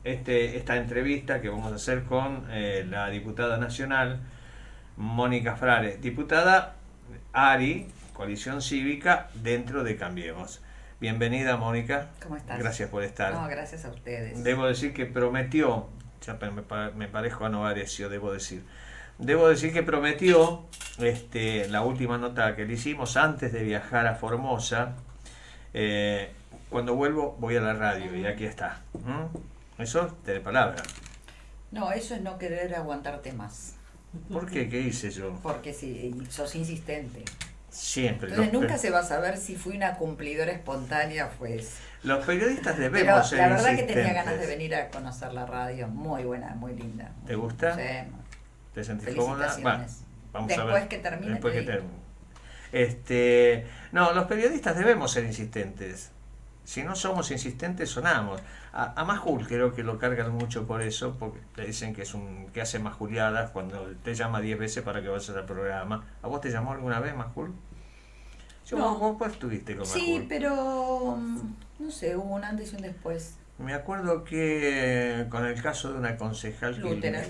esta entrevista que vamos a hacer con la diputada nacional Mónica Frares, diputada ARI, Coalición Cívica, dentro de Cambiemos. Bienvenida, Mónica. ¿Cómo estás? Gracias por estar. No, gracias a ustedes. Debo decir que prometió, ya me parezco a Novarecio, debo decir que prometió la última nota que le hicimos antes de viajar a Formosa. Cuando vuelvo voy a la radio y aquí está. Eso te de palabra. No, eso es no querer aguantarte más. ¿Por qué? ¿Qué hice yo? Porque si sos insistente. Siempre. Entonces nunca se va a saber si fui una cumplidora espontánea, pues. Los periodistas debemos Pero ser la verdad que insistentes. tenía ganas de venir a conocer la radio. Muy buena, muy linda. ¿Te gusta? Sí. ¿Te sentís cómoda? Felicitaciones. Vamos a ver. Después que termine. Después que te digo. termine. No, los periodistas debemos ser insistentes. Si no somos insistentes, sonamos. A Majul creo que lo cargan mucho por eso, porque le dicen que que hace majuliadas cuando te llama 10 veces para que vayas al programa. ¿A vos te llamó alguna vez Majul? No. Vos estuviste con Sí, Majul. pero no sé, hubo un antes y un después. Me acuerdo que con el caso de una concejal Lútera.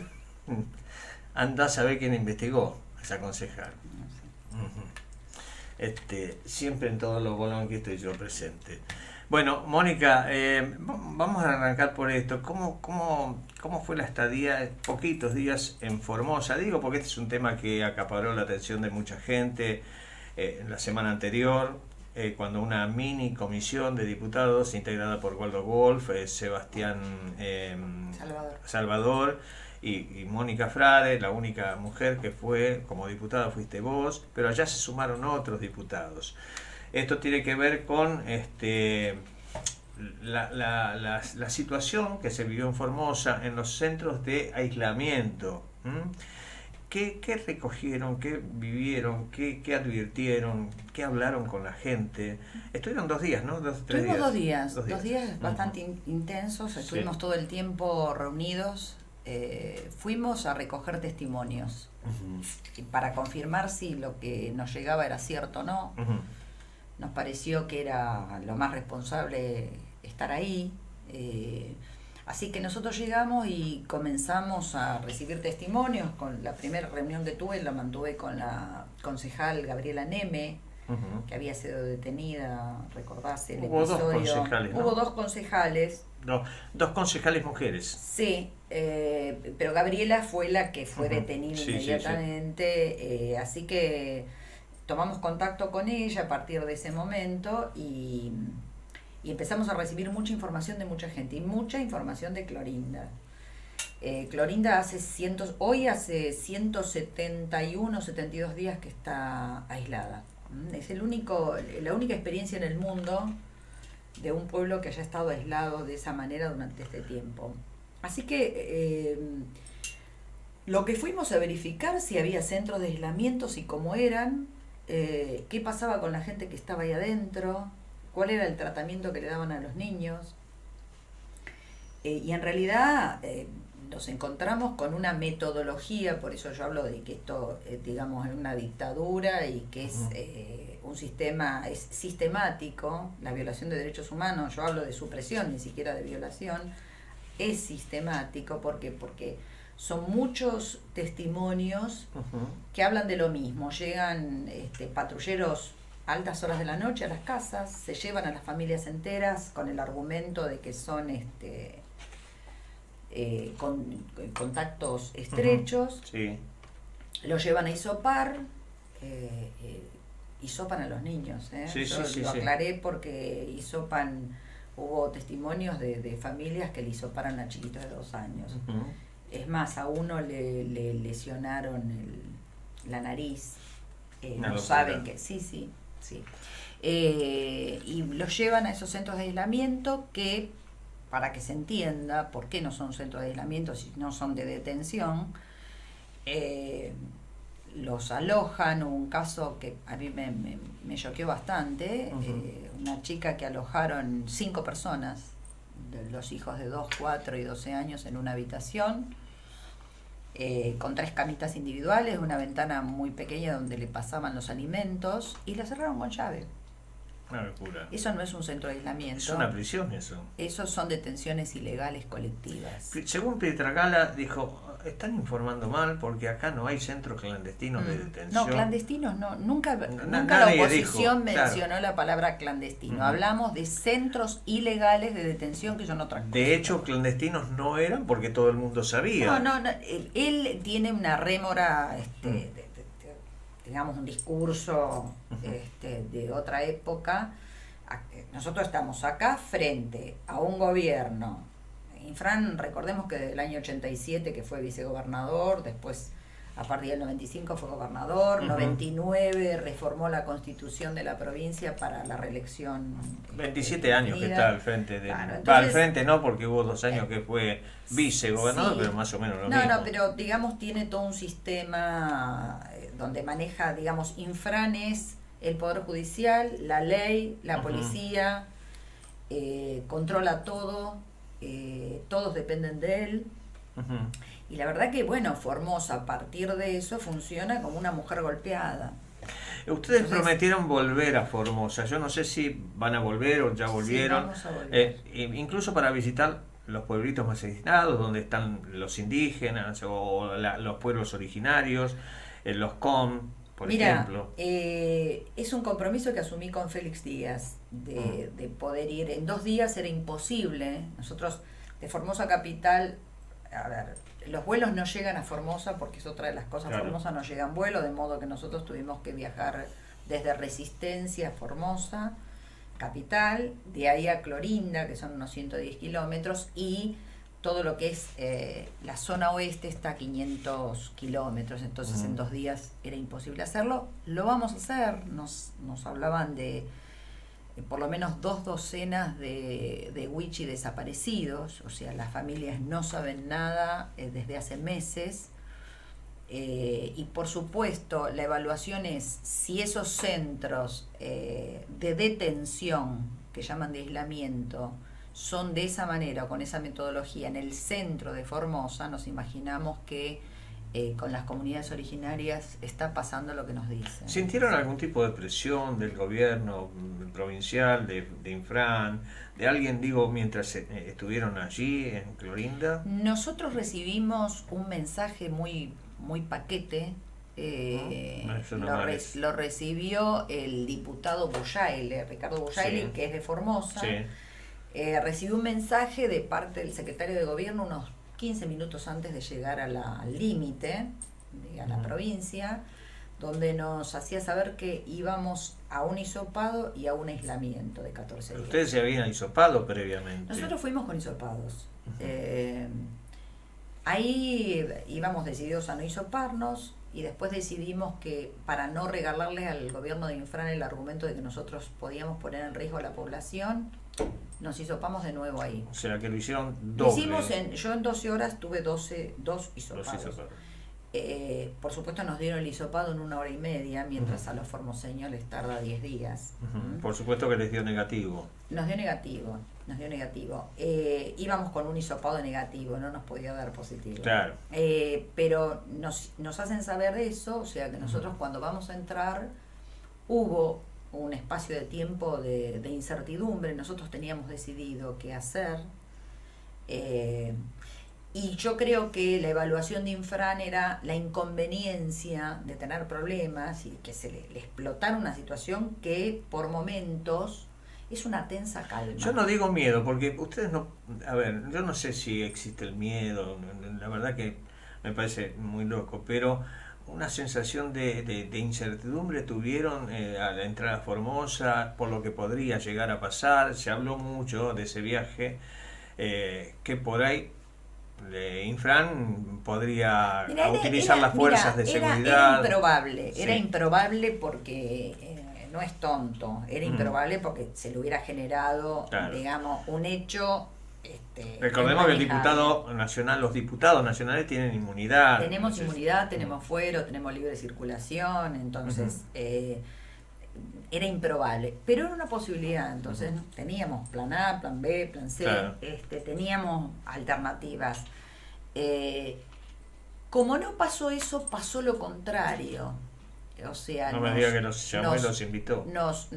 andá a saber quién investigó a esa concejal. No sé. Siempre en todos los bolones que estoy yo presente. Bueno, Mónica, vamos a arrancar por esto. ¿Cómo fue la estadía, poquitos días en Formosa? Digo porque este es un tema que acaparó la atención de mucha gente la semana anterior, cuando una mini comisión de diputados integrada por Waldo Wolf, Sebastián Salvador y Mónica Frade, la única mujer que fue como diputada fuiste vos, pero allá se sumaron otros diputados. Esto tiene que ver con la situación que se vivió en Formosa en los centros de aislamiento. ¿Qué recogieron? ¿Qué vivieron? ¿Qué advirtieron? ¿Qué hablaron con la gente? Estuvieron 2 días, ¿no? Tuvimos 2 días. 2 días. 2 días bastante intensos. Estuvimos todo el tiempo reunidos. Fuimos a recoger testimonios para confirmar si lo que nos llegaba era cierto o no. Nos pareció que era lo más responsable estar ahí. Así que nosotros llegamos y comenzamos a recibir testimonios. Con la primera reunión que tuve la mantuve con la concejal Gabriela Neme, que había sido detenida, recordás el episodio. Dos concejales, ¿no? Hubo 2 concejales. No, 2 concejales mujeres. Sí, pero Gabriela fue la que fue detenida inmediatamente. Sí. Así que tomamos contacto con ella a partir de ese momento y empezamos a recibir mucha información de mucha gente y mucha información de Clorinda. Clorinda hoy hace 171, 72 días que está aislada. Es la única experiencia en el mundo de un pueblo que haya estado aislado de esa manera durante este tiempo. Así que lo que fuimos a verificar si había centros de aislamiento, y cómo eran, qué pasaba con la gente que estaba ahí adentro, cuál era el tratamiento que le daban a los niños. Y en realidad nos encontramos con una metodología, por eso yo hablo de que esto, digamos, es una dictadura y que es un sistema, es sistemático, la violación de derechos humanos, yo hablo de supresión, ni siquiera de violación, es sistemático, porque son muchos testimonios que hablan de lo mismo. Llegan patrulleros a altas horas de la noche a las casas, se llevan a las familias enteras con el argumento de que son con contactos estrechos. Sí. Los llevan a hisopar, hisopan a los niños. Yo lo aclaré porque hisopan, hubo testimonios de familias que le hisoparon a chiquitos de 2 años. Es más, a uno le lesionaron la nariz, no saben que... Sí. Y los llevan a esos centros de aislamiento que, para que se entienda por qué no son centros de aislamiento, si no son de detención, los alojan. Un caso que a mí me choqueó bastante, una chica que alojaron 5 personas, los hijos de 2, 4 y 12 años en una habitación, con 3 camitas individuales, una ventana muy pequeña donde le pasaban los alimentos y la cerraron con llave. Una locura. Eso no es un centro de aislamiento. Es una prisión eso. Esos son detenciones ilegales colectivas. Según Pietragala dijo, están informando mal porque acá no hay centros clandestinos de detención. No, clandestinos no. Nunca la oposición mencionó la palabra clandestino. Hablamos de centros ilegales de detención, que son otra cosa. De hecho, clandestinos no eran porque todo el mundo sabía. No. Él tiene una rémora, digamos, un discurso de otra época. Nosotros estamos acá frente a un gobierno. Infran, recordemos que del año 87 que fue vicegobernador, después a partir del 95 fue gobernador, 99 reformó la constitución de la provincia para la reelección. 27 años que está al frente de... Claro, entonces, al frente no, porque hubo 2 años que fue vicegobernador, sí, pero más o menos lo mismo. No, pero digamos tiene todo un sistema donde maneja, digamos, Infran es el Poder Judicial, la ley, la policía, controla todo, todos dependen de él. Y la verdad que, bueno, Formosa a partir de eso funciona como una mujer golpeada. Ustedes prometieron volver a Formosa. Yo no sé si van a volver o ya volvieron. Sí, vamos a volver. Incluso para visitar los pueblitos más aislados, donde están los indígenas o los pueblos originarios, los COM, por ejemplo. Es un compromiso que asumí con Félix Díaz de poder ir. En 2 días era imposible. Nosotros de Formosa Capital, a ver, los vuelos no llegan a Formosa porque es otra de las cosas. Claro. Formosa no llega en vuelo, de modo que nosotros tuvimos que viajar desde Resistencia a Formosa Capital, de ahí a Clorinda, que son unos 110 kilómetros, y todo lo que es la zona oeste está a 500 kilómetros, entonces en 2 días era imposible hacerlo. Lo vamos a hacer, nos hablaban de por lo menos 2 docenas de Wichi desaparecidos, o sea, las familias no saben nada desde hace meses, y por supuesto la evaluación es si esos centros de detención, que llaman de aislamiento, son de esa manera o con esa metodología en el centro de Formosa, nos imaginamos que con las comunidades originarias está pasando lo que nos dicen. ¿Sintieron algún tipo de presión del gobierno provincial, de Infran, de alguien, digo, mientras estuvieron allí en Clorinda? Nosotros recibimos un mensaje muy paquete. Lo recibió el diputado Buyaile, Ricardo Buyaile, sí, que es de Formosa. Sí. Recibió un mensaje de parte del secretario de gobierno unos 15 minutos antes de llegar al límite, a la provincia, donde nos hacía saber que íbamos a un hisopado y a un aislamiento de 14 días. ¿Ustedes se habían hisopado previamente? Nosotros fuimos con hisopados. Ahí íbamos decididos a no hisoparnos, y después decidimos que para no regalarle al gobierno de Infran el argumento de que nosotros podíamos poner en riesgo a la población, nos hisopamos de nuevo ahí. O sea que lo hicieron doble. Yo en 12 horas tuve 2 hisopados. Por supuesto nos dieron el hisopado en 1 hora y media, mientras a los formoseños les tarda 10 días. Por supuesto que les dio negativo. Nos dio negativo. Íbamos con un hisopado negativo, no nos podía dar positivo. Claro. Pero nos hacen saber de eso, o sea que nosotros cuando vamos a entrar hubo un espacio de tiempo de incertidumbre. Nosotros teníamos decidido qué hacer, y yo creo que la evaluación de Infran era la inconveniencia de tener problemas y que se le explotara una situación que por momentos es una tensa calma. Yo no digo miedo, porque ustedes no... A ver, yo no sé si existe el miedo, la verdad que me parece muy loco, pero una sensación de incertidumbre tuvieron al entrar a Formosa por lo que podría llegar a pasar. Se habló mucho de ese viaje, que por ahí Infran podría utilizar las fuerzas de seguridad. Era improbable porque no es tonto, era improbable porque se le hubiera generado, claro, digamos, un hecho. Recordemos que los diputados nacionales tienen inmunidad. Tenemos inmunidad, tenemos fuero, tenemos libre circulación, entonces era improbable, pero era una posibilidad. Entonces teníamos plan A, plan B, plan C, claro, teníamos alternativas. Como no pasó eso, pasó lo contrario. o sea, no me diga que los llamó y los invitó. Nos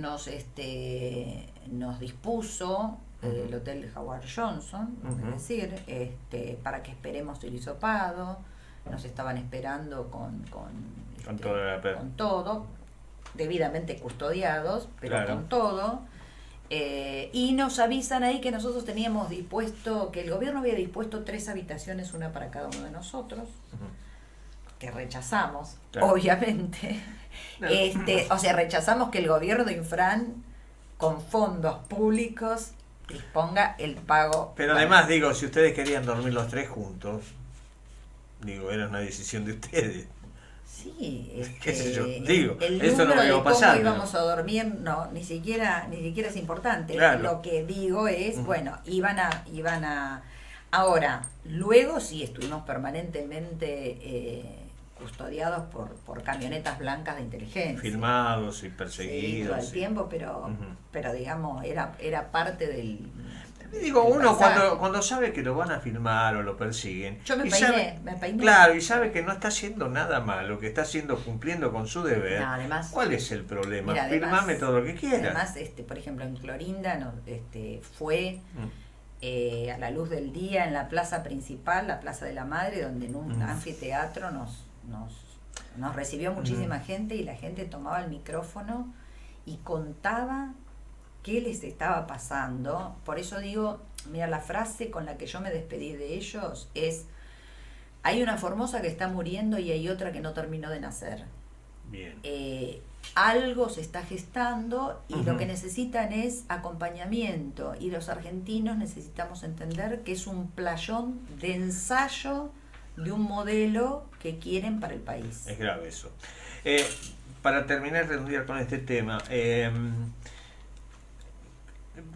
dispuso el Hotel Howard Johnson, es decir, para que esperemos el hisopado. Nos estaban esperando con todo, debidamente custodiados, pero claro, con todo. Y nos avisan ahí que nosotros teníamos dispuesto, que el gobierno había dispuesto 3 habitaciones, una para cada uno de nosotros, que rechazamos, claro, obviamente. No. O sea, rechazamos que el gobierno de Infran, con fondos públicos, disponga el pago. Pero además, digo, si ustedes querían dormir los 3 juntos, digo, era una decisión de ustedes. Sí, qué sé yo, digo, el eso no número iba a de pasar, cómo íbamos a dormir, no, ni siquiera es importante. Claro. Lo que digo es, bueno, iban a ahora, luego sí estuvimos permanentemente custodiados por camionetas blancas de inteligencia. Filmados y perseguidos. Sí, todo el tiempo, pero digamos, era parte del... Digo, uno cuando sabe que lo van a filmar o lo persiguen. Yo me peiné. Claro, y sabe que no está haciendo nada malo, que está haciendo, cumpliendo con su deber. No, además, ¿cuál es el problema? Filmame todo lo que quieras. Además, por ejemplo, en Clorinda fue a la luz del día en la plaza principal, la Plaza de la Madre, donde en un anfiteatro nos recibió muchísima gente, y la gente tomaba el micrófono y contaba qué les estaba pasando. Por eso digo, mira, la frase con la que yo me despedí de ellos es: hay una Formosa que está muriendo y hay otra que no terminó de nacer. Bien. Algo se está gestando y lo que necesitan es acompañamiento, y los argentinos necesitamos entender que es un playón de ensayo de un modelo que quieren para el país. Es grave eso. Para terminar, redondear con este tema,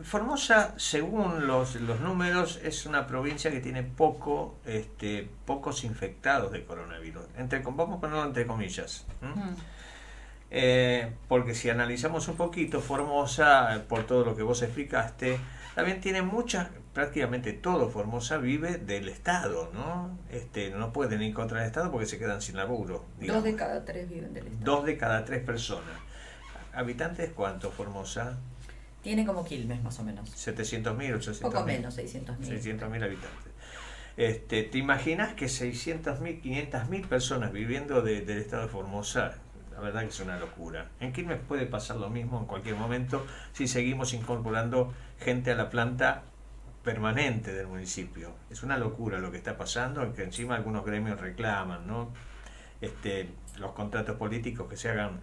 Formosa, según los números, es una provincia que tiene pocos infectados de coronavirus. Vamos a ponerlo entre comillas. Porque si analizamos un poquito, Formosa, por todo lo que vos explicaste, también tiene prácticamente todo Formosa vive del Estado, ¿no? No pueden ir contra el Estado porque se quedan sin laburo. 2 de cada 3 viven del Estado. 2 de cada 3 personas. ¿Habitantes cuántos, Formosa? Tiene como Quilmes, más o menos. 700.000, 800.000. Poco menos, 600.000. 600.000 habitantes. ¿Te imaginas que 600.000, 500.000 personas viviendo del estado de Formosa? La verdad que es una locura. En Quilmes puede pasar lo mismo en cualquier momento si seguimos incorporando gente a la planta permanente del municipio. Es una locura lo que está pasando, que encima algunos gremios reclaman, ¿no? Los contratos políticos que se hagan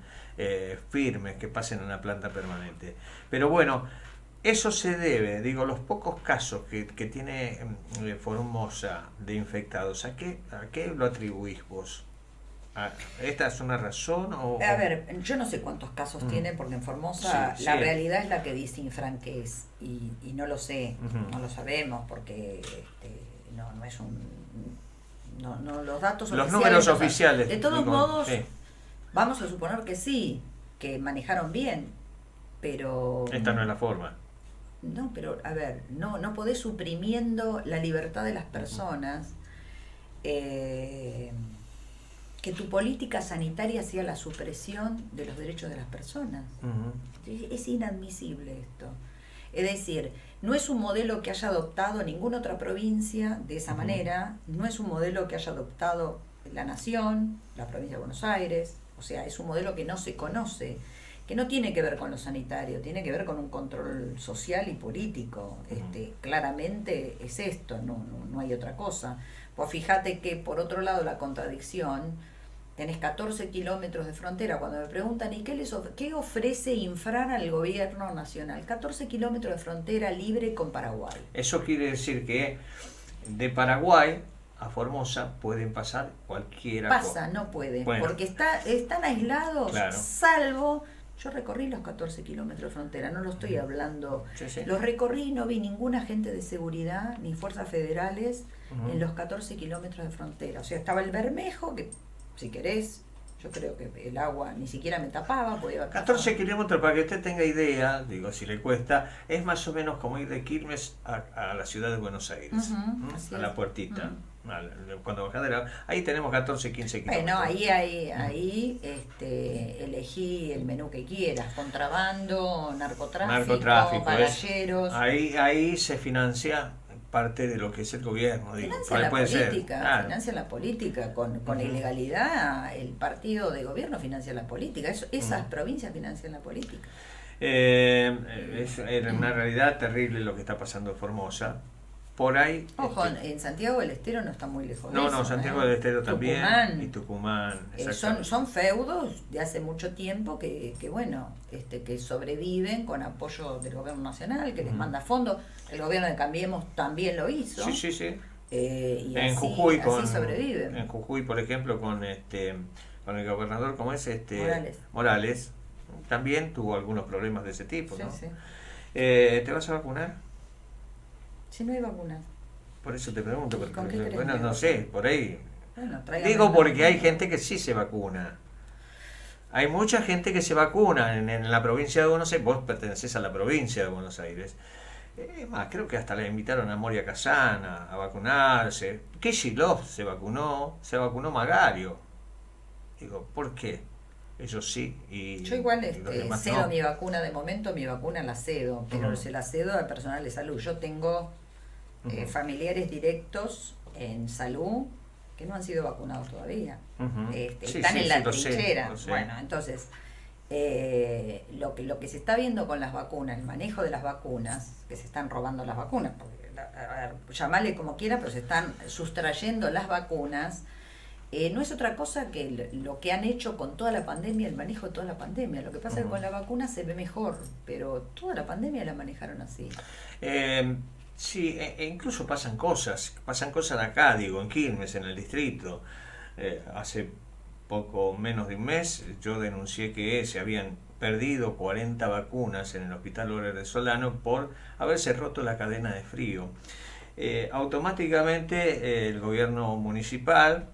firmes, que pasen a una planta permanente. Pero bueno, eso se debe, digo, los pocos casos que tiene Formosa de infectados, ¿a qué lo atribuís vos? ¿Esta es una razón? A ver, yo no sé cuántos casos tiene, porque en Formosa la realidad es la que dice Infran que es, y no lo sé, no lo sabemos, porque no es los datos los números oficiales. De todos modos, vamos a suponer que sí, que manejaron bien, pero... Esta no es la forma. No, pero a ver, no podés suprimiendo la libertad de las personas, que tu política sanitaria sea la supresión de los derechos de las personas. Es inadmisible esto. Es decir, no es un modelo que haya adoptado ninguna otra provincia de esa manera, no es un modelo que haya adoptado la Nación, la provincia de Buenos Aires, o sea, es un modelo que no se conoce, que no tiene que ver con lo sanitario, tiene que ver con un control social y político. Claramente es esto, no hay otra cosa. Pues fíjate que, por otro lado, la contradicción, tenés 14 kilómetros de frontera. Cuando me preguntan, ¿y qué ofrece Infran al gobierno nacional? 14 kilómetros de frontera libre con Paraguay. Eso quiere decir que de Paraguay a Formosa pueden pasar cualquiera. No puede, porque están aislados, claro. Salvo... Yo recorrí los 14 kilómetros de frontera, no lo estoy hablando. Los recorrí y no vi ningún agente de seguridad ni fuerzas federales en los 14 kilómetros de frontera. O sea, estaba el Bermejo, que si querés Yo creo que el agua ni siquiera me tapaba, podía 14 kilómetros, para que usted tenga idea, digo, si le cuesta, es más o menos como ir de Quilmes a la ciudad de Buenos Aires, a la puertita. Cuando bajás de ahí tenemos 14, 15 kilómetros. Bueno, ahí elegí el menú que quieras: contrabando, narcotráfico, pagalleros. Ahí se financia parte de lo que es el gobierno. Financia la política, claro. Financia la política. Con la ilegalidad, el partido de gobierno financia la política. Esas provincias financian la política. Es una realidad terrible lo que está pasando en Formosa. Por ahí. Ojo, en Santiago del Estero no está muy lejos. No, Santiago del Estero también. Tucumán. Y Tucumán. Son feudos de hace mucho tiempo que sobreviven con apoyo del gobierno nacional, que les manda fondos. El gobierno de Cambiemos también lo hizo. Sí. Y en así, Jujuy así sobreviven. En Jujuy, por ejemplo, con el gobernador, ¿cómo es? Morales. También tuvo algunos problemas de ese tipo, ¿no? Sí. ¿Te vas a vacunar? Si no hay vacuna. Por eso te pregunto, porque bueno, no sé, por ahí. Bueno, digo porque hay gente que sí se vacuna. Hay mucha gente que se vacuna en la provincia de Buenos Aires. Vos pertenecés a la provincia de Buenos Aires. Es más, creo que hasta le invitaron a Moria Kazan a vacunarse. Kicillof se vacunó Magario. Digo, ¿por qué? Ellos sí. Yo igual cedo no. Mi vacuna de momento, mi vacuna la cedo, pero se la cedo al personal de salud. Yo tengo familiares directos en salud que no han sido vacunados todavía. Están en la trinchera. Lo sé. Bueno, entonces, lo que se está viendo con las vacunas, el manejo de las vacunas, que se están robando las vacunas, porque, llamarle como quiera, pero se están sustrayendo las vacunas. No es otra cosa que lo que han hecho con toda la pandemia, el manejo de toda la pandemia. Lo que pasa es que con la vacuna se ve mejor, pero toda la pandemia la manejaron así. Sí, incluso pasan cosas acá, digo, en Quilmes, en el distrito. Hace poco menos de un mes yo denuncié que se habían perdido 40 vacunas en el Hospital Oler de Solano por haberse roto la cadena de frío. Automáticamente el gobierno municipal,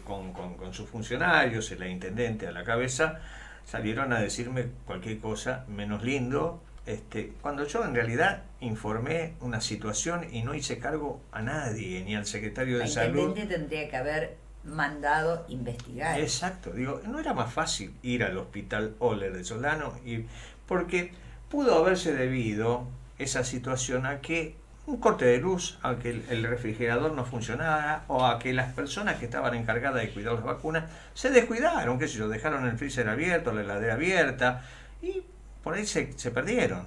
con sus funcionarios, el intendente a la cabeza, salieron a decirme cualquier cosa menos lindo, cuando yo en realidad informé una situación y no hice cargo a nadie, ni al secretario de Salud. El intendente tendría que haber mandado investigar. Exacto, digo, no era más fácil ir al Hospital Oler de Solano, porque pudo haberse debido esa situación a que un corte de luz, a que el refrigerador no funcionara, o a que las personas que estaban encargadas de cuidar las vacunas se descuidaron, qué sé yo, dejaron el freezer abierto, la heladera abierta, y por ahí se perdieron.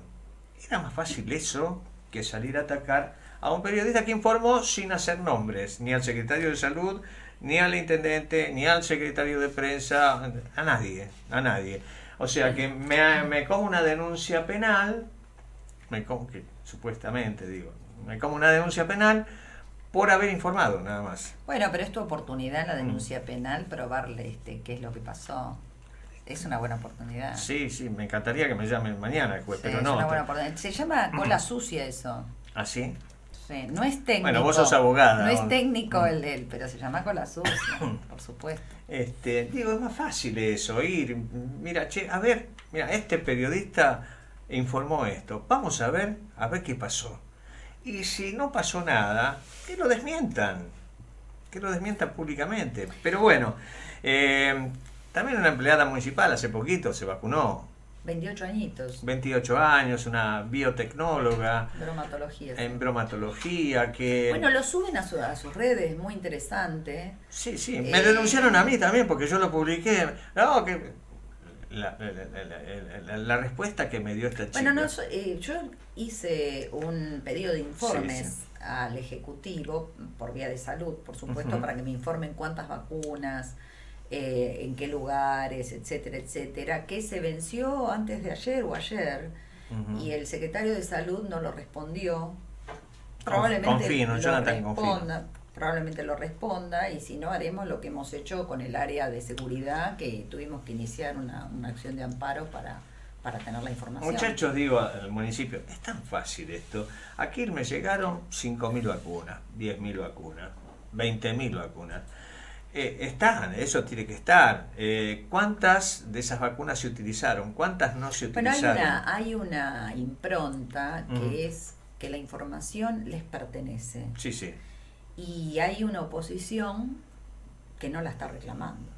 Era más fácil eso que salir a atacar a un periodista que informó sin hacer nombres, ni al secretario de Salud, ni al intendente, ni al secretario de prensa, a nadie. O sea que me como una denuncia penal, supuestamente digo, me como una denuncia penal por haber informado, nada más. Bueno, pero es tu oportunidad en la denuncia penal probarle qué es lo que pasó. Es una buena oportunidad. Sí, me encantaría que me llamen mañana, pues, pero no. Es una buena oportunidad. Se llama cola sucia eso. ¿Ah, sí? Sí, no es técnico. Bueno, vos sos abogada. No es técnico pero se llama cola sucia, por supuesto. Digo, es más fácil eso, ir, mira, este periodista informó esto, vamos a ver qué pasó. Y si no pasó nada, que lo desmientan públicamente. Pero bueno, también una empleada municipal hace poquito se vacunó. 28 añitos. 28 años, una biotecnóloga. Bromatología. En bromatología, que... Bueno, lo suben a sus redes, muy interesante. Sí, me denunciaron a mí también porque yo lo publiqué. No, que... La respuesta que me dio esta chica. Bueno, yo hice un pedido de informes al Ejecutivo por vía de salud, por supuesto, para que me informen cuántas vacunas, en qué lugares, etcétera, que se venció antes de ayer o ayer, y el secretario de Salud no lo respondió. Probablemente lo responda, y si no, haremos lo que hemos hecho con el área de seguridad, que tuvimos que iniciar una acción de amparo para tener la información. Muchachos, digo al municipio, es tan fácil esto. Aquí me llegaron 5.000 vacunas, 10.000 vacunas, 20.000 vacunas. Están, eso tiene que estar. ¿Cuántas de esas vacunas se utilizaron? ¿Cuántas no se utilizaron? Bueno, hay una impronta que es que la información les pertenece. Sí, sí. Y hay una oposición que no la está reclamando.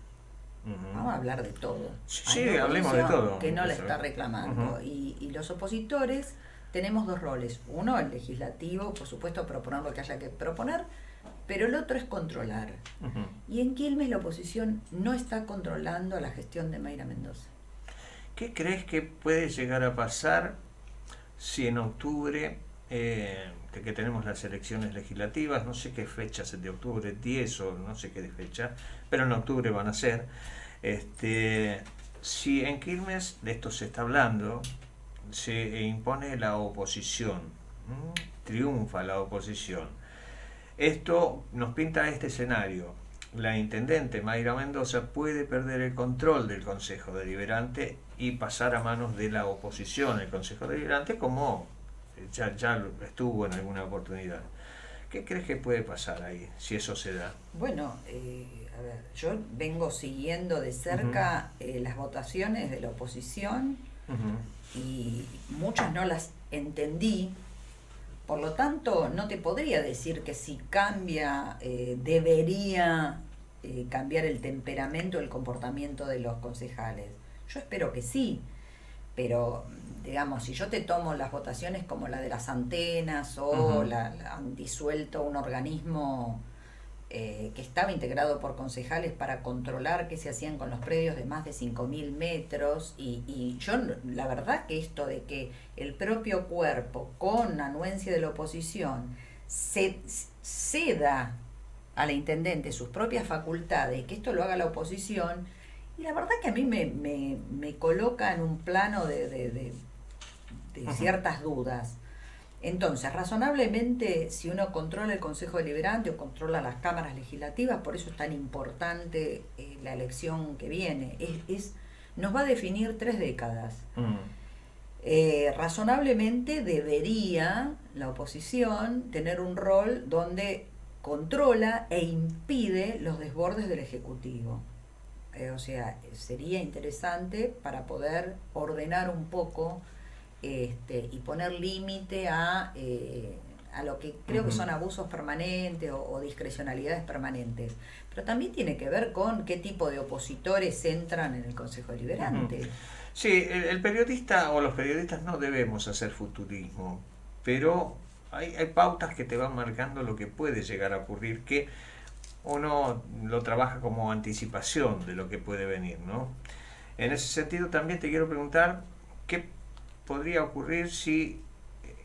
Vamos a hablar de todo. Sí, hablemos de todo. Que no la está reclamando. Y los opositores tenemos dos roles. Uno, el legislativo, por supuesto, proponer lo que haya que proponer, pero el otro es controlar. Y en Quilmes la oposición no está controlando la gestión de Mayra Mendoza. ¿Qué crees que puede llegar a pasar si en octubre, que tenemos las elecciones legislativas, no sé qué fechas de octubre, 10 o no sé qué de fecha, pero en octubre van a ser, si en Quilmes de esto se está hablando, se impone la oposición, triunfa la oposición? Esto nos pinta este escenario. La intendente Mayra Mendoza puede perder el control del Consejo Deliberante y pasar a manos de la oposición el Consejo Deliberante, como ya estuvo en alguna oportunidad. ¿Qué crees que puede pasar ahí, si eso se da? Bueno, a ver, yo vengo siguiendo de cerca las votaciones de la oposición y muchas no las entendí. Por lo tanto, no te podría decir que si cambia, debería cambiar el temperamento, el comportamiento de los concejales. Yo espero que sí, pero digamos, si yo te tomo las votaciones como la de las antenas o han disuelto un organismo que estaba integrado por concejales para controlar qué se hacían con los predios de más de 5.000 metros y yo la verdad que esto de que el propio cuerpo con anuencia de la oposición ceda a la intendente sus propias facultades y que esto lo haga la oposición, y la verdad que a mí me coloca en un plano de ciertas dudas. Entonces, razonablemente, si uno controla el Consejo Deliberante o controla las cámaras legislativas, por eso es tan importante la elección que viene, nos va a definir 3 décadas. Razonablemente debería la oposición tener un rol donde controla e impide los desbordes del Ejecutivo. O sea, sería interesante para poder ordenar un poco y poner límite a lo que creo que son abusos permanentes o discrecionalidades permanentes. Pero también tiene que ver con qué tipo de opositores entran en el Consejo Deliberante. Sí, el periodista o los periodistas no debemos hacer futurismo, pero hay pautas que te van marcando lo que puede llegar a ocurrir, que uno lo trabaja como anticipación de lo que puede venir, ¿no? En ese sentido también te quiero preguntar qué podría ocurrir si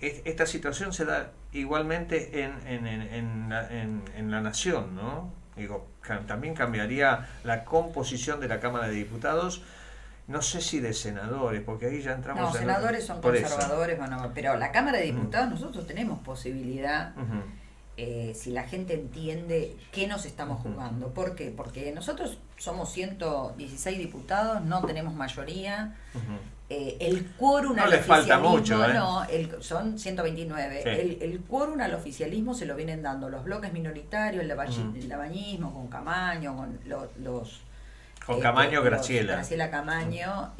esta situación se da igualmente en la nación, ¿no? Digo, también cambiaría la composición de la Cámara de Diputados, no sé si de senadores, porque ahí ya entramos... No, senadores son conservadores, bueno, pero la Cámara de Diputados nosotros tenemos posibilidad, si la gente entiende qué nos estamos jugando. ¿Por qué? Porque nosotros somos 116 diputados, no tenemos mayoría. El quórum no al les oficialismo, falta mucho, no, son 129. Sí. El quórum al oficialismo se lo vienen dando los bloques minoritarios, el labañismo, con Camaño, con los... Con Camaño, Graciela. Graciela Camaño,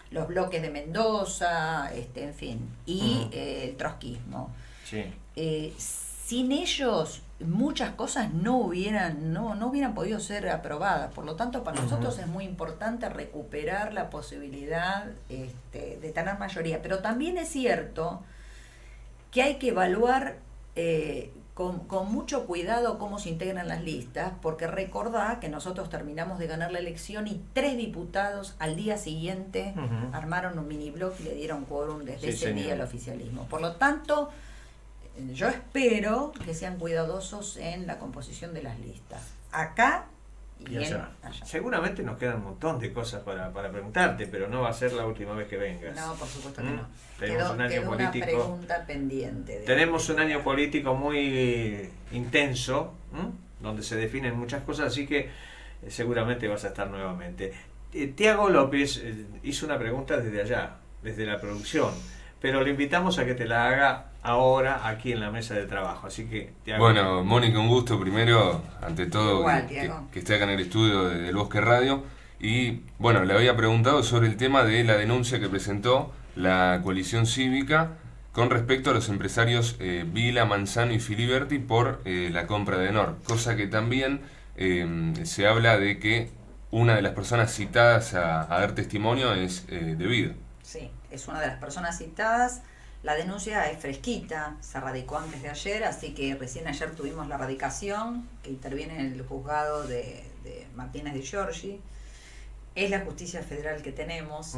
los bloques de Mendoza, en fin, y el trotskismo. Sí. Sin ellos muchas cosas no hubieran podido ser aprobadas. Por lo tanto, para nosotros es muy importante recuperar la posibilidad de tener mayoría. Pero también es cierto que hay que evaluar con mucho cuidado cómo se integran las listas, porque recordá que nosotros terminamos de ganar la elección y 3 diputados al día siguiente armaron un mini bloc y le dieron quórum desde ese día al oficialismo. Por lo tanto, yo espero que sean cuidadosos en la composición de las listas, acá y allá. Seguramente nos quedan un montón de cosas para preguntarte, pero no va a ser la última vez que vengas. No, por supuesto que no. Tenemos un año político. Una pregunta pendiente. Tenemos un año político muy intenso, donde se definen muchas cosas, así que seguramente vas a estar nuevamente. Tiago López hizo una pregunta desde allá, desde la producción, pero le invitamos a que te la haga ahora aquí en la mesa de trabajo. Así que, Tiago. Bueno, Mónica, un gusto primero, ante todo, Igual, que esté acá en el estudio del Bosque Radio. Y bueno, le había preguntado sobre el tema de la denuncia que presentó la coalición cívica con respecto a los empresarios Vila, Manzano y Filiberti por la compra de Enor, cosa que también se habla de que una de las personas citadas a dar testimonio es Devido. Sí, es una de las personas citadas. La denuncia es fresquita, se radicó antes de ayer, así que recién ayer tuvimos la radicación que interviene en el juzgado de Martínez de Giorgi. Es la justicia federal que tenemos.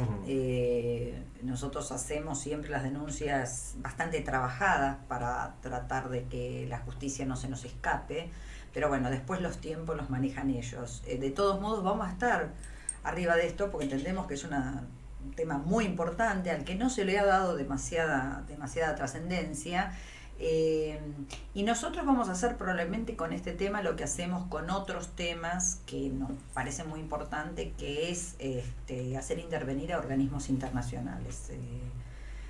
Nosotros hacemos siempre las denuncias bastante trabajadas para tratar de que la justicia no se nos escape, pero bueno, después los tiempos los manejan ellos. De todos modos vamos a estar arriba de esto porque entendemos que es un tema muy importante al que no se le ha dado demasiada trascendencia. Y nosotros vamos a hacer probablemente con este tema lo que hacemos con otros temas que nos parece muy importante, que es hacer intervenir a organismos internacionales,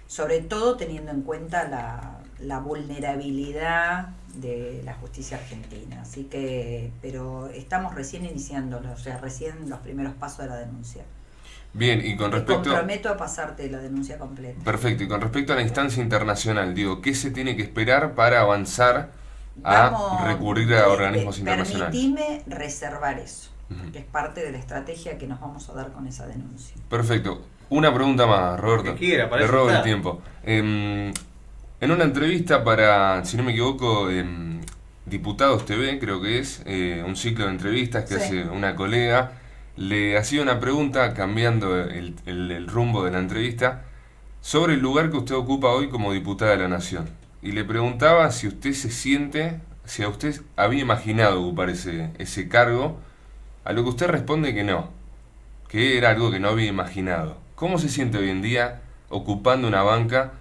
sobre todo teniendo en cuenta la vulnerabilidad de la justicia argentina. Así que, pero estamos recién iniciándolo, o sea, recién los primeros pasos de la denuncia. Bien, y con respecto... Me comprometo a pasarte la denuncia completa. Perfecto, y con respecto a la instancia internacional, digo, ¿qué se tiene que esperar para avanzar a recurrir a organismos internacionales? Permitime reservar eso, que es parte de la estrategia que nos vamos a dar con esa denuncia. Perfecto. Una pregunta más, Roberto. Que quiera, para le eso robo está. el tiempo. En una entrevista para, si no me equivoco, Diputados TV, creo que es, un ciclo de entrevistas que Sí. hace una colega, le hacía una pregunta, cambiando el rumbo de la entrevista, sobre el lugar que usted ocupa hoy como diputada de la Nación. Y le preguntaba si usted se siente, si a usted había imaginado ocupar ese cargo, a lo que usted responde que no, que era algo que no había imaginado. ¿Cómo se siente hoy en día ocupando una banca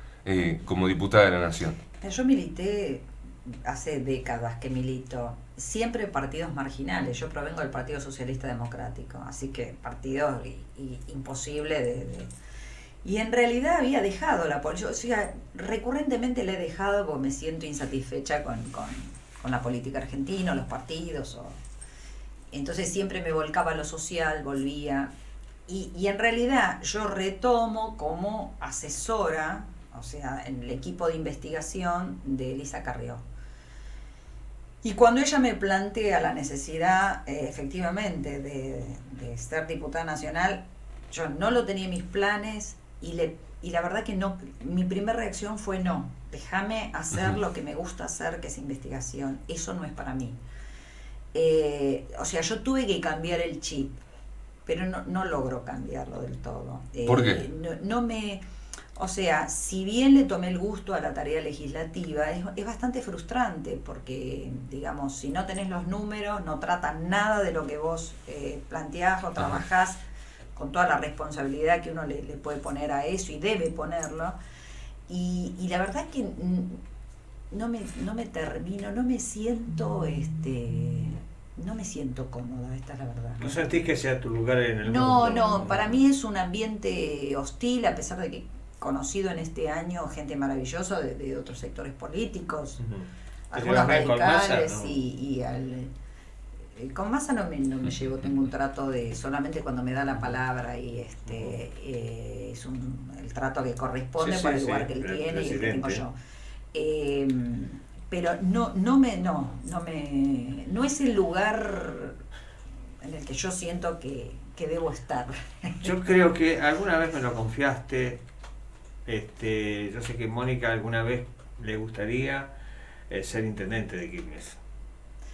como diputada de la Nación? Yo milité, hace décadas que milito, siempre partidos marginales. Yo provengo del Partido Socialista Democrático, así que partido imposible y en realidad había dejado la política, o sea, recurrentemente la he dejado porque me siento insatisfecha con la política argentina, los partidos, entonces siempre me volcaba a lo social, volvía, y en realidad yo retomo como asesora, o sea, en el equipo de investigación de Elisa Carrió. Y cuando ella me plantea la necesidad, efectivamente, de ser diputada nacional, yo no lo tenía en mis planes y la verdad que no. Mi primera reacción fue no, déjame hacer lo que me gusta hacer, que es investigación. Eso no es para mí. O sea, yo tuve que cambiar el chip, pero no logro cambiarlo del todo. ¿Por qué? O sea, si bien le tomé el gusto a la tarea legislativa, es bastante frustrante porque, digamos, si no tenés los números, no tratan nada de lo que vos planteás o trabajás con toda la responsabilidad que uno le puede poner a eso y debe ponerlo. Y la verdad es que no me siento cómoda, esta es la verdad. ¿No sentís que sea tu lugar en el mundo? No, para mí es un ambiente hostil, a pesar de que conocido en este año gente maravillosa de otros sectores políticos, algunos radicales, con Massa no me llevo, tengo un trato de solamente cuando me da la palabra y es el trato que corresponde por el lugar que él tiene y el que tengo yo. Pero no es el lugar en el que yo siento que debo estar. Yo creo que alguna vez me lo confiaste. Yo sé que Mónica alguna vez le gustaría ser intendente de Quilmes.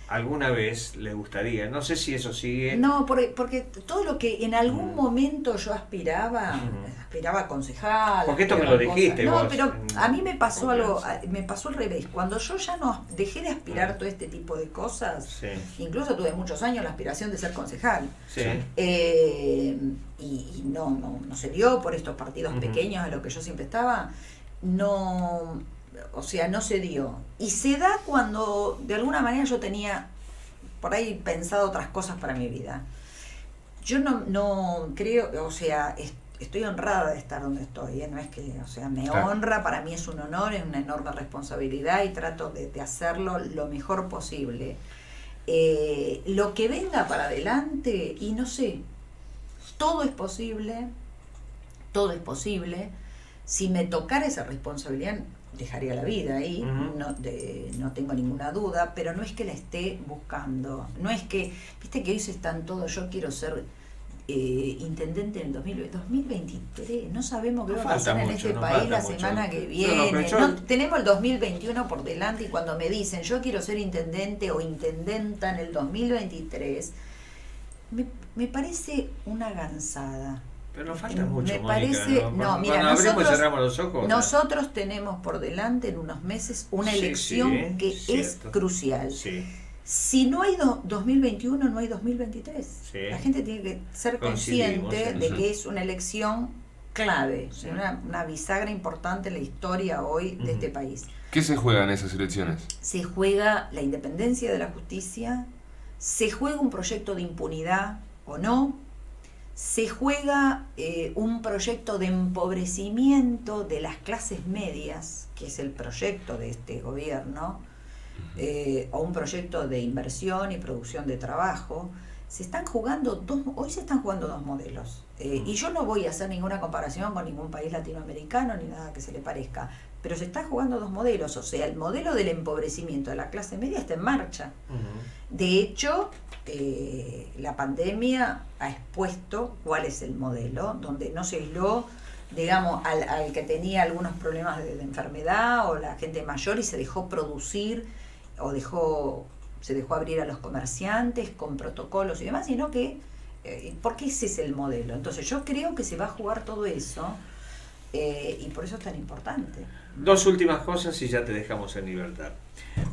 Alguna vez le gustaría, no sé si eso sigue. No, porque todo lo que en algún momento yo aspiraba a concejal. Porque esto me lo dijiste no, vos. pero a mí me pasó algo, me pasó al revés. Cuando yo ya no dejé de aspirar todo este tipo de cosas, Sí. incluso tuve muchos años la aspiración de ser concejal. Sí. Y no se dio por estos partidos pequeños a los que yo siempre estaba. O sea, no se dio. Y se da cuando de alguna manera yo tenía por ahí pensado otras cosas para mi vida. Yo no creo, o sea, estoy honrada de estar donde estoy, no es que, o sea, me honra, para mí es un honor, es una enorme responsabilidad y trato de hacerlo lo mejor posible. Lo que venga para adelante, y no sé, todo es posible. Si me tocara esa responsabilidad, dejaría la vida ahí, no tengo ninguna duda, pero no es que la esté buscando, no es que, viste que hoy se están todos, yo quiero ser intendente en el 2023, no sabemos qué va a pasar en este país la semana que viene, tenemos el 2021 por delante, y cuando me dicen yo quiero ser intendente o intendenta en el 2023, me parece una gansada. Pero nos falta mucho, me Mónica, parece, ¿no? Mira, abrimos y cerramos los ojos. Nosotros tenemos por delante en unos meses una elección que es crucial. Sí. Si no hay 2021, no hay 2023. Sí. La gente tiene que ser consciente de que es una elección clave, una bisagra importante en la historia hoy de este país. ¿Qué se juega en esas elecciones? Se juega la independencia de la justicia, se juega un proyecto de impunidad o no, se juega un proyecto de empobrecimiento de las clases medias, que es el proyecto de este gobierno, o un proyecto de inversión y producción de trabajo. Hoy se están jugando dos modelos, y yo no voy a hacer ninguna comparación con ningún país latinoamericano ni nada que se le parezca, pero se están jugando dos modelos. O sea, el modelo del empobrecimiento de la clase media está en marcha. De hecho, la pandemia ha expuesto cuál es el modelo, donde no se aisló, digamos, al que tenía algunos problemas de enfermedad o la gente mayor, y se dejó producir o se dejó abrir a los comerciantes con protocolos y demás, sino que, porque ese es el modelo. Entonces yo creo que se va a jugar todo eso, y por eso es tan importante. Dos últimas cosas y ya te dejamos en libertad.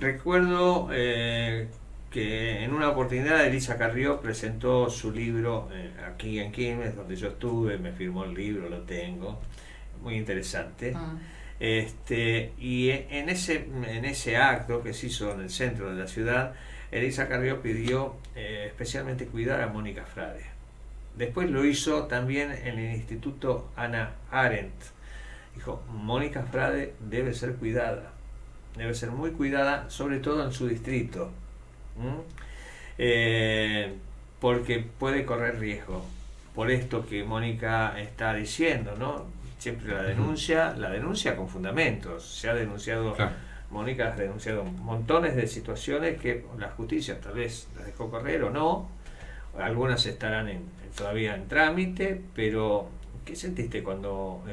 Recuerdo que en una oportunidad Elisa Carrió presentó su libro aquí en Quilmes, donde yo estuve, me firmó el libro, lo tengo, muy interesante. Y en ese acto que se hizo en el centro de la ciudad, Elisa Carrió pidió especialmente cuidar a Mónica Frade. Después lo hizo también en el Instituto Hannah Arendt. Dijo, Mónica Frade debe ser cuidada, debe ser muy cuidada, sobre todo en su distrito, porque puede correr riesgo, por esto que Mónica está diciendo, ¿no? Siempre la denuncia con fundamentos. Se ha denunciado, claro. Mónica ha denunciado montones de situaciones que la justicia tal vez las dejó correr o no, algunas estarán todavía en trámite, pero ¿qué sentiste cuando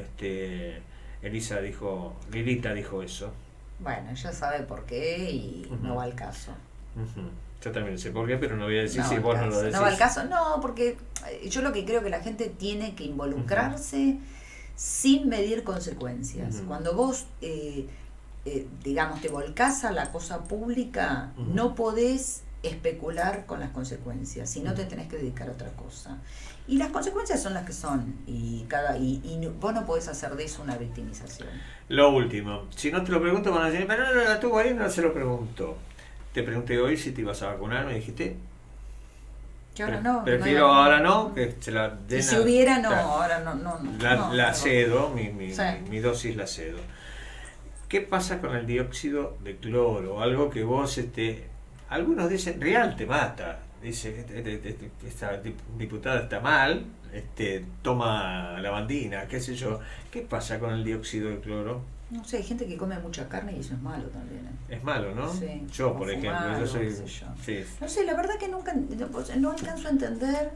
Lilita dijo eso? Bueno, ella sabe por qué y no va al caso. Yo también sé por qué, pero no voy a decir si vos no lo decís. No va al caso, no, porque yo lo que creo que la gente tiene que involucrarse sin medir consecuencias. Cuando vos, digamos, te volcás a la cosa pública, no podés especular con las consecuencias, si no te tenés que dedicar a otra cosa. Y las consecuencias son las que son, y vos no podés hacer de eso una victimización. Lo último, si no te lo pregunto, van a decir, pero no la tuvo ahí, no se lo pregunto. Te pregunté hoy si te ibas a vacunar, me dijiste... Que ahora no. Prefiero ahora no, que se la den. Si hubiera, no, ahora no. La cedo, mi dosis la cedo. ¿Qué pasa con el dióxido de cloro? Algo que vos, algunos dicen, real te mata. Dice, esta diputada está mal, toma lavandina, qué sé yo. ¿Qué pasa con el dióxido de cloro? No sé, hay gente que come mucha carne y eso es malo también. Es malo, ¿no? Sí, yo, por ejemplo, yo soy... Sí. No sé, la verdad que nunca, no alcanzo a entender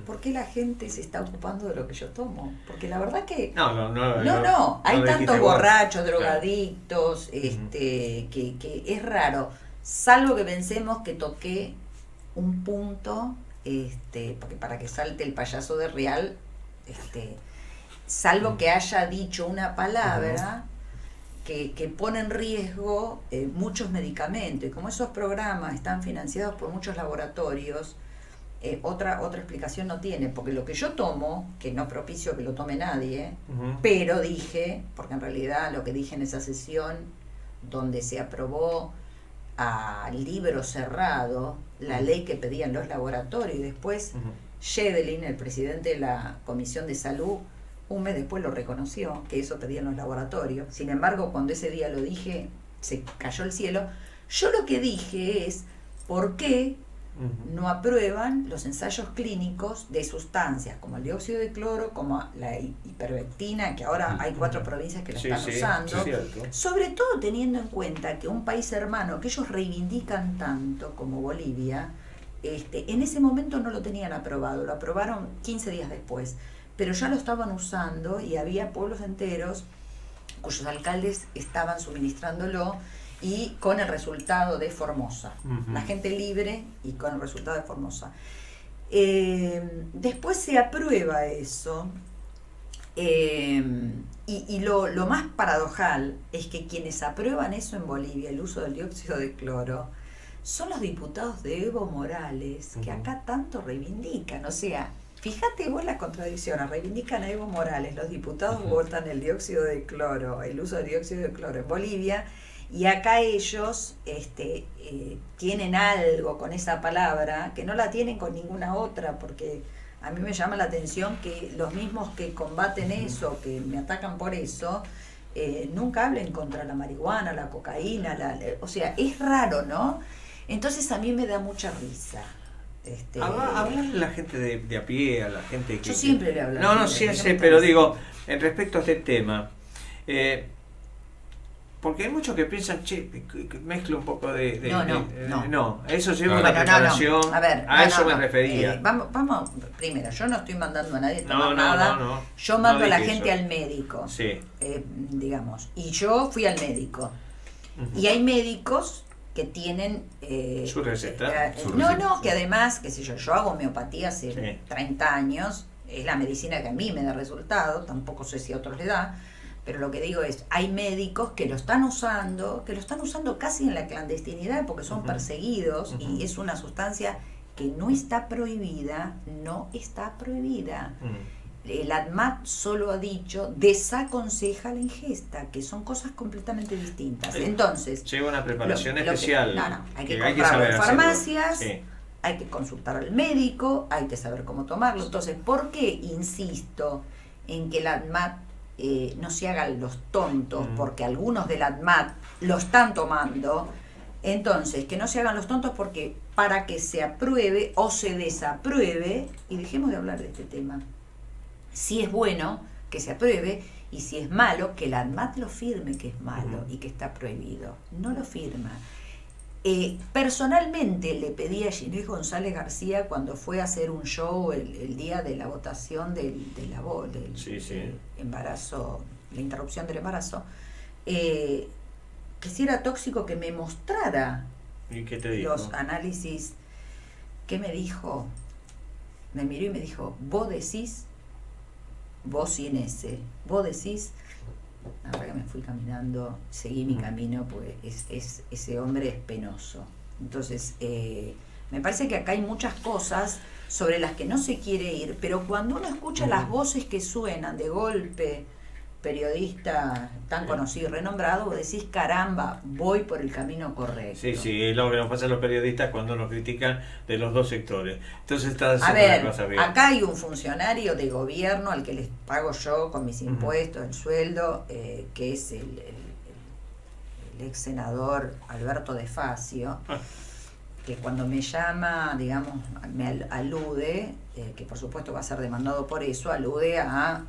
por qué la gente se está ocupando de lo que yo tomo. Porque la verdad que... No, hay tantos borrachos, drogadictos, que es raro. Salvo que pensemos que toqué un punto, porque para que salte el payaso de Real, salvo que haya dicho una palabra... Que pone en riesgo muchos medicamentos, y como esos programas están financiados por muchos laboratorios, otra explicación no tiene, porque lo que yo tomo, que no propicio que lo tome nadie, pero dije, porque en realidad lo que dije en esa sesión donde se aprobó a libro cerrado la ley que pedían los laboratorios, y después Yedelin, el presidente de la Comisión de Salud, un mes después lo reconoció, que eso pedían los laboratorios. Sin embargo, cuando ese día lo dije, se cayó el cielo. Yo lo que dije es, ¿por qué no aprueban los ensayos clínicos de sustancias como el dióxido de cloro, como la ivermectina, que ahora hay 4 provincias que la están usando? Sobre todo teniendo en cuenta que un país hermano que ellos reivindican tanto como Bolivia, en ese momento no lo tenían aprobado, lo aprobaron 15 días después, pero ya lo estaban usando y había pueblos enteros cuyos alcaldes estaban suministrándolo, y con el resultado de Formosa. La gente libre y con el resultado de Formosa. Después se aprueba eso, y lo más paradojal es que quienes aprueban eso en Bolivia, el uso del dióxido de cloro, son los diputados de Evo Morales, que acá tanto reivindican. O sea, fíjate vos las contradicciones, reivindican a Evo Morales, los diputados votan el dióxido de cloro, el uso del dióxido de cloro en Bolivia, y acá ellos tienen algo con esa palabra que no la tienen con ninguna otra, porque a mí me llama la atención que los mismos que combaten eso, que me atacan por eso, nunca hablen contra la marihuana, la cocaína, o sea, es raro, ¿no? Entonces a mí me da mucha risa. Hablarle a la gente de a pie, a la gente que... Yo siempre le hablo. No, sí sé, pero digo, en respecto a este tema, porque hay muchos que piensan, che, mezclo un poco no, eso lleva una preparación, A ver, a eso me refería. Vamos, primero, yo no estoy mandando a nadie a tomar nada, yo mando a la gente al médico, digamos, y yo fui al médico, y hay médicos que tienen su receta. Que además, qué sé yo hago homeopatía hace 30 años, es la medicina que a mí me da resultado, tampoco sé si a otros le da. Pero lo que digo es, hay médicos que lo están usando casi en la clandestinidad porque son perseguidos, y es una sustancia que no está prohibida. El ADMAT solo ha dicho, desaconseja la ingesta, que son cosas completamente distintas. Entonces, lleva una preparación especial. Hay que comprarlo en farmacias, hay que consultar al médico, hay que saber cómo tomarlo. Entonces, ¿por qué insisto en que el ADMAT no se hagan los tontos? Porque algunos del ADMAT lo están tomando. Entonces, que no se hagan los tontos, porque para que se apruebe o se desapruebe, y dejemos de hablar de este tema, si es bueno que se apruebe, y si es malo, que el ADMAT lo firme que es malo y que está prohibido. No lo firma. Personalmente le pedí a Ginés González García, cuando fue a hacer un show el día de la votación del embarazo, la interrupción del embarazo, que si era tóxico, que me mostrara ¿Y qué te dijo? Los análisis. ¿Qué me dijo? Me miró y me dijo, vos decís, vos y en ese, vos decís. La verdad que me fui caminando, seguí mi camino, pues ese hombre es penoso. Entonces, me parece que acá hay muchas cosas sobre las que no se quiere ir, pero cuando uno escucha las voces que suenan de golpe, periodista tan conocido y renombrado, vos decís, caramba, voy por el camino correcto. Sí, es lo que nos pasa a los periodistas cuando nos critican de los dos sectores. Entonces está a ver, acá hay un funcionario de gobierno al que les pago yo con mis impuestos, el sueldo, que es el ex senador Alberto De Facio, que cuando me llama, digamos, me alude, que por supuesto va a ser demandado por eso, alude a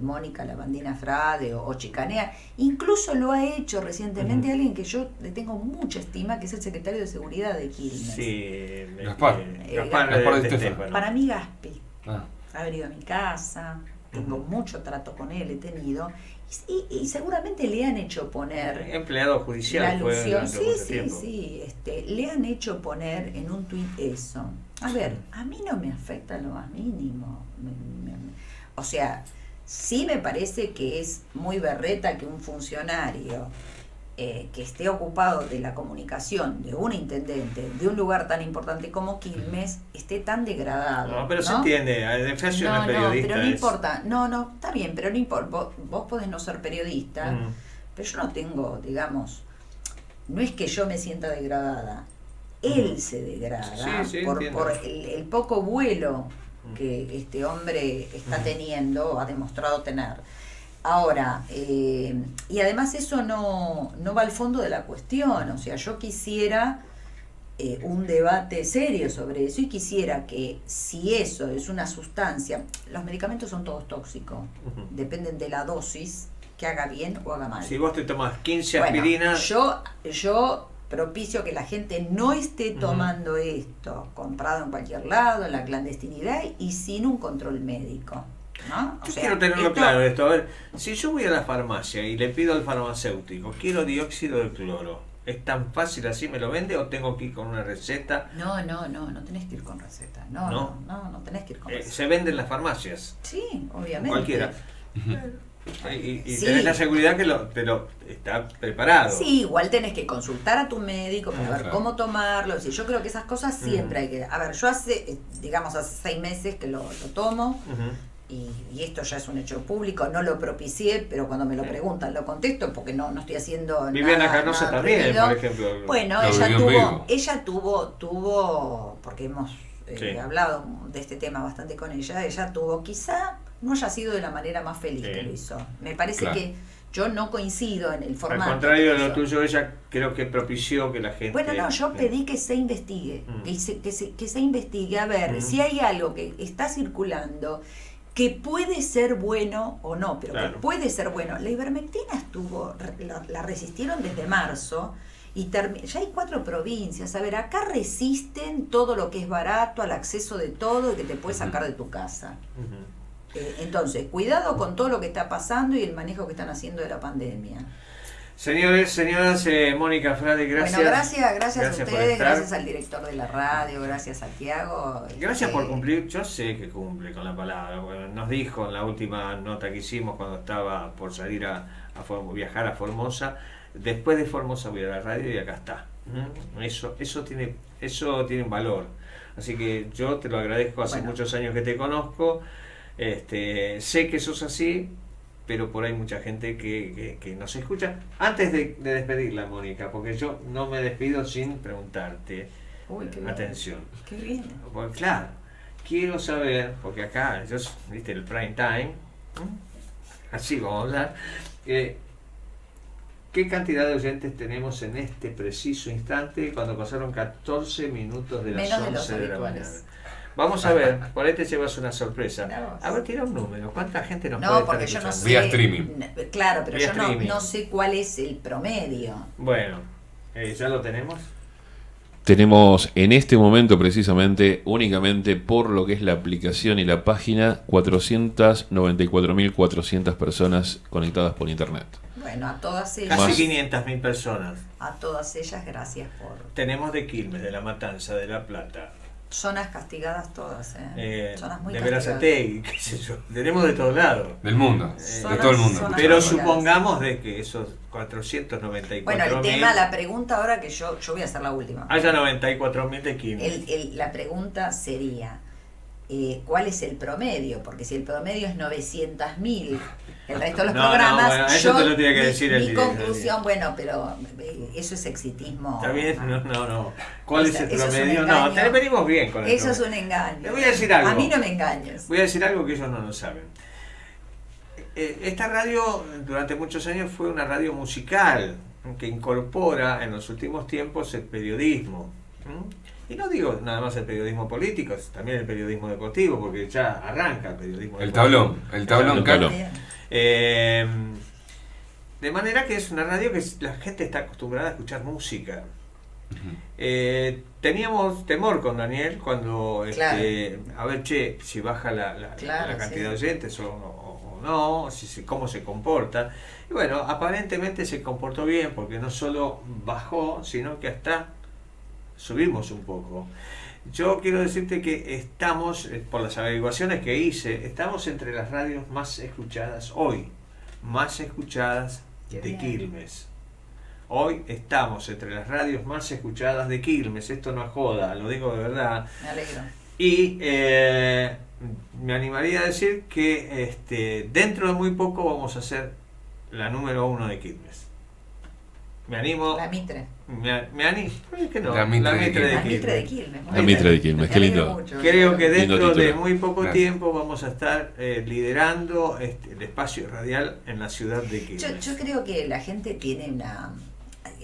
Mónica Lavandina Frade o chicanea. Incluso lo ha hecho recientemente alguien que yo le tengo mucha estima, que es el secretario de Seguridad de Quilmes. Sí, Gaspar para mí Gaspi. Ha venido a mi casa, tengo mucho trato con él, he tenido... Y seguramente le han hecho poner... Empleado judicial. La alusión, sí. Le han hecho poner en un tuit eso. A ver, a mí no me afecta lo más mínimo. O sea, sí me parece que es muy berreta que un funcionario que esté ocupado de la comunicación de un intendente de un lugar tan importante como Quilmes esté tan degradado. No, pero se entiende, De Facio no es periodista. Pero no importa, no, está bien, pero no importa, vos podés no ser periodista, pero yo no tengo, digamos, no es que yo me sienta degradada, él se degrada por el poco vuelo que este hombre está teniendo o ha demostrado tener. Ahora, y además eso no va al fondo de la cuestión, o sea, yo quisiera un debate serio sobre eso y quisiera que si eso es una sustancia, los medicamentos son todos tóxicos, dependen de la dosis, que haga bien o haga mal. Si vos te tomas 15 aspirinas... Yo propicio que la gente no esté tomando esto comprado en cualquier lado, en la clandestinidad y sin un control médico, ¿no? Yo quiero tenerlo claro esto. A ver, si yo voy a la farmacia y le pido al farmacéutico, quiero dióxido de cloro, ¿es tan fácil así me lo vende o tengo que ir con una receta? No tenés que ir con receta. No tenés que ir con receta. ¿Se vende en las farmacias? Sí, obviamente. Cualquiera. Y sí. Tenés la seguridad que pero está preparado. Sí, igual tenés que consultar a tu médico para ver cómo tomarlo. Sí, yo creo que esas cosas siempre hay que... A ver, yo hace 6 meses que lo tomo. Y esto ya es un hecho público, no lo propicié, pero cuando me lo preguntan lo contesto porque no estoy haciendo Viviana Canosa también, por ejemplo. Bueno, ella tuvo, porque hemos hablado de este tema bastante con ella tuvo, quizá no haya sido de la manera más feliz que lo hizo. Me parece que yo no coincido en el formato. Al contrario de lo tuyo, ella creo que propició que la gente... Bueno, yo pedí que se investigue, que se investigue a ver si hay algo que está circulando que puede ser bueno o no, pero que puede ser bueno. La ivermectina la resistieron desde marzo y ya hay 4 provincias. A ver, acá resisten todo lo que es barato, al acceso de todo y que te puedes sacar de tu casa. Entonces, cuidado con todo lo que está pasando y el manejo que están haciendo de la pandemia. Señores, señoras, Mónica Frade, gracias. Bueno, gracias a ustedes, gracias al director de la radio, gracias a Santiago. Gracias por cumplir, yo sé que cumple con la palabra. Bueno, nos dijo en la última nota que hicimos cuando estaba por salir a viajar a Formosa, después de Formosa voy a la radio y acá está. Eso tiene un valor. Así que yo te lo agradezco, hace muchos años que te conozco, sé que sos así, pero por ahí mucha gente que nos escucha. Antes de despedirla, Mónica, porque yo no me despido sin preguntarte. Atención. Qué bien. Porque, claro, quiero saber, porque acá, viste, el prime time, así vamos a hablar, ¿qué cantidad de oyentes tenemos en este preciso instante cuando pasaron 14 minutos de las 11 de la mañana? Vamos a ver, por ahí te llevas una sorpresa. A ver, tira un número. ¿Cuánta gente nos puede porque estar yo no sé. Vía streaming. Claro, pero yo no sé cuál es el promedio. Bueno, ¿ya lo tenemos? Tenemos en este momento precisamente, únicamente por lo que es la aplicación y la página, 494.400 personas conectadas por internet. Bueno, a todas ellas... Casi 500.000 personas. A todas ellas, gracias por... Tenemos de Quilmes, de La Matanza, de La Plata. Zonas castigadas todas, zonas muy de castigadas. Berazategui, qué sé yo. Tenemos de todos lados. Del mundo, de todo el mundo. Pero supongamos de que esos 494.000... Bueno, el tema, la pregunta ahora que yo voy a hacer la última. Haya 94.000 de Quilmes. La pregunta sería, ¿cuál es el promedio? Porque si el promedio es 900.000, el resto de los programas... bueno, eso te lo tiene que decir el director. Mi conclusión, bueno, pero eso es exitismo. ¿Está bien? No. ¿Cuál es el promedio? No, te venimos bien con eso. Eso es un engaño. Te voy a decir algo. A mí no me engañes. Voy a decir algo que ellos no lo saben. Esta radio durante muchos años fue una radio musical que incorpora en los últimos tiempos el periodismo. Y no digo nada más el periodismo político, también el periodismo deportivo, porque ya arranca el periodismo deportivo. El tablón. De manera que es una radio que la gente está acostumbrada a escuchar música. Teníamos temor con Daniel cuando, a ver, si baja la cantidad de oyentes o no, cómo se comporta. Y bueno, aparentemente se comportó bien, porque no solo bajó, sino que hasta subimos un poco. Yo quiero decirte que estamos, por las averiguaciones que hice, estamos entre las radios más escuchadas hoy, más escuchadas de Quilmes. Hoy estamos entre las radios más escuchadas de Quilmes. Esto no es joda, lo digo de verdad. Me alegro. Y me animaría a decir que dentro de muy poco vamos a ser la número 1 de Quilmes. Me animo. La Mitre. Me animo. ¿Por qué no? La Mitre de Quilmes. La Mitre de Quilmes. La Mitre de Quilmes, qué lindo. Creo que Lindo dentro de título. muy poco Gracias. tiempo vamos a estar liderando el espacio radial en la ciudad de Quilmes. Yo creo que la gente tiene una...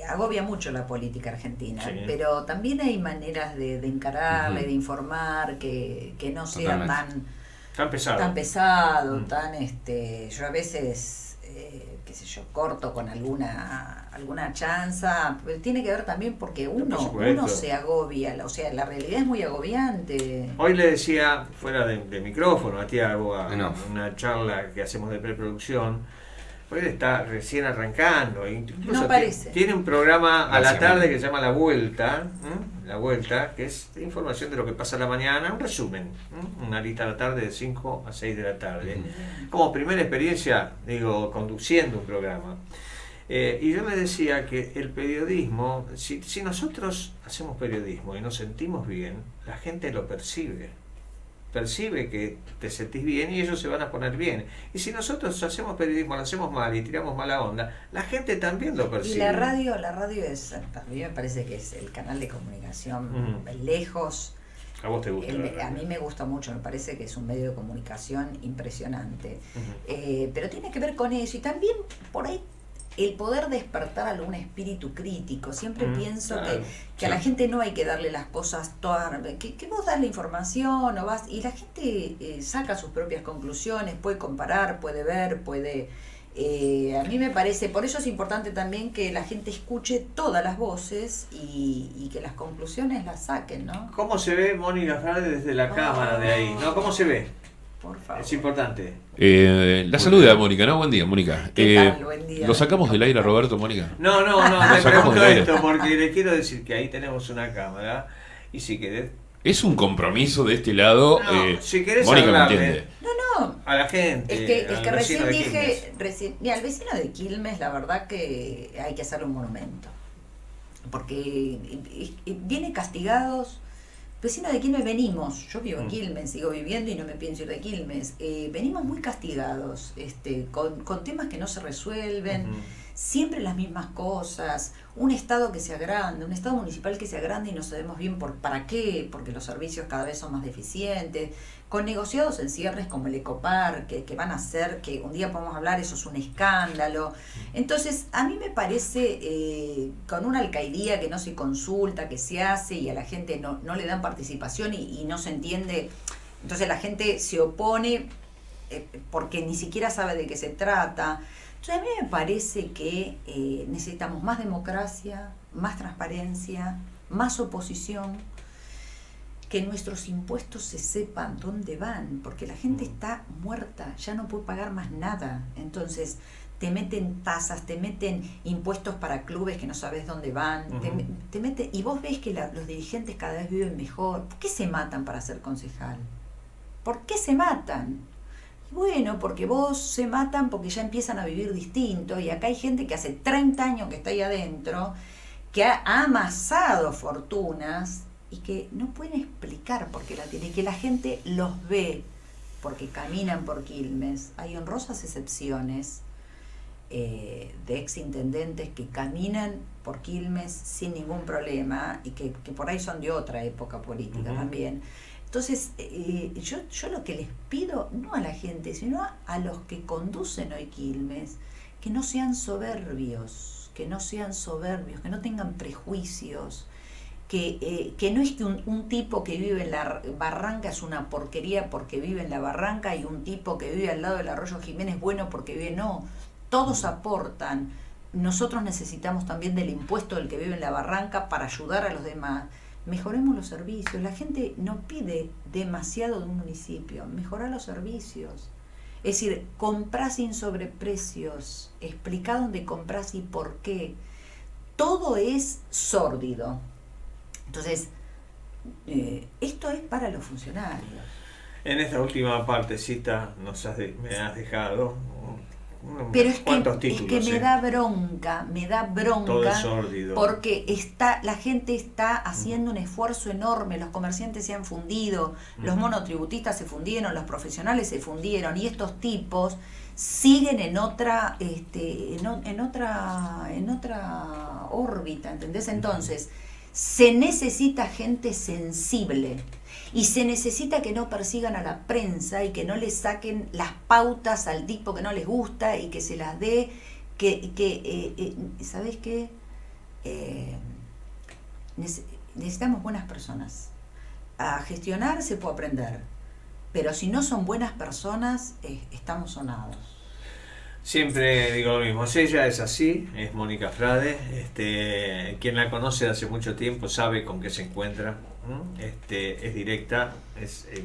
agobia mucho la política argentina, Sí. pero también hay maneras de encararla y Ujú. de informar que no sea Totalmente. Tan pesado. tan pesado, Mm. tan yo a veces qué sé yo, corto con alguna chanza, pero tiene que ver también porque Por uno supuesto. se agobia, o sea, la realidad es muy agobiante. Hoy le decía, fuera de micrófono, a Tiago, a No. una charla que hacemos de preproducción, hoy él está recién arrancando, incluso No parece. tiene un programa a la Gracias, tarde Manu. que se llama La Vuelta, La Vuelta, que es información de lo que pasa a la mañana, un resumen, una lista a la tarde de 5 a 6 de la tarde. Ujú. Como primera experiencia, digo, conduciendo un programa. Y yo me decía que el periodismo, si nosotros hacemos periodismo y nos sentimos bien, la gente lo percibe. Percibe que te sentís bien y ellos se van a poner bien. Y si nosotros hacemos periodismo, lo hacemos mal y tiramos mala onda, la gente también lo percibe. Y la radio es, a mí me parece que es el canal de comunicación lejos. A vos te gusta. A mí me gusta mucho, me parece que es un medio de comunicación impresionante. Ujú. Pero tiene que ver con eso y también por ahí el poder despertar algún espíritu crítico. Siempre pienso claro, que a la sí. gente no hay que darle las cosas todas, que vos das la información o vas y la gente saca sus propias conclusiones, puede comparar, puede ver, puede... a mí me parece, por eso es importante también que la gente escuche todas las voces y que las conclusiones las saquen, ¿no? ¿Cómo se ve Mónica Frade desde la cámara de ahí? ¿No? ¿Cómo se ve? Por favor. Es importante. La saluda a Mónica, ¿no? Buen día, Mónica. ¿Qué tal? Buen día. ¿Lo sacamos del aire a Roberto, Mónica? No, le sacamos pregunto del aire. esto porque le quiero decir que ahí tenemos una cámara y si querés, Es un compromiso de este lado. No, si querés Mónica me hablarle. entiende. No, a la gente, es que al recién vecino de dije, Quilmes. mira, al vecino de Quilmes, la verdad que hay que hacerle un monumento. Porque viene castigados. Vecinos de Quilmes venimos, yo vivo en Quilmes, sigo viviendo y no me pienso ir de Quilmes. Venimos muy castigados, con temas que no se resuelven, Ujú. siempre las mismas cosas, un estado que se agranda, un estado municipal que se agranda y no sabemos bien para qué, porque los servicios cada vez son más deficientes, con negociados en cierres como el Ecopar, que van a hacer, que un día podemos hablar, eso es un escándalo. Entonces, a mí me parece, con una alcaldía que no se consulta, que se hace y a la gente no le dan participación y no se entiende, entonces la gente se opone porque ni siquiera sabe de qué se trata. Entonces, a mí me parece que necesitamos más democracia, más transparencia, más oposición, que nuestros impuestos se sepan dónde van, porque la gente está muerta, ya no puede pagar más nada. Entonces, te meten tasas, te meten impuestos para clubes que no sabes dónde van, te meten, y vos ves que los dirigentes cada vez viven mejor. ¿Por qué se matan para ser concejal? ¿Por qué se matan? Bueno, porque vos se matan porque ya empiezan a vivir distinto y acá hay gente que hace 30 años que está ahí adentro, que ha amasado fortunas y que no pueden explicar por qué la tiene, que la gente los ve porque caminan por Quilmes. Hay honrosas excepciones de exintendentes que caminan por Quilmes sin ningún problema y que por ahí son de otra época política también. Entonces, yo lo que les pido, no a la gente, sino a los que conducen hoy Quilmes, que no sean soberbios, que no tengan prejuicios, que no es que un tipo que vive en la barranca es una porquería porque vive en la barranca y un tipo que vive al lado del arroyo Jiménez es bueno porque vive, no, todos aportan. Nosotros necesitamos también del impuesto del que vive en la barranca para ayudar a los demás. Mejoremos los servicios. La gente no pide demasiado de un municipio, mejorar los servicios. Es decir, comprá sin sobreprecios, explica dónde comprás y por qué. Todo es sórdido. Entonces, esto es para los funcionarios. En esta última partecita me has dejado Pero es ¿Cuántos que títulos? me da bronca, Todo es sórdido. porque la gente está haciendo un esfuerzo enorme, los comerciantes se han fundido, los monotributistas se fundieron, los profesionales se fundieron, y estos tipos siguen en otra órbita, ¿entendés? Entonces, se necesita gente sensible. Y se necesita que no persigan a la prensa y que no le saquen las pautas al tipo que no les gusta y que se las dé, ¿sabés qué? Necesitamos buenas personas. A gestionar se puede aprender, pero si no son buenas personas, estamos sonados. Siempre digo lo mismo, ella es así, es Mónica Frade, quien la conoce hace mucho tiempo sabe con qué se encuentra, es directa,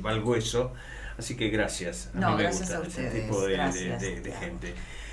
va al hueso, así que gracias. A mí me Gracias gusta a ustedes, ese tipo de gracias. gente.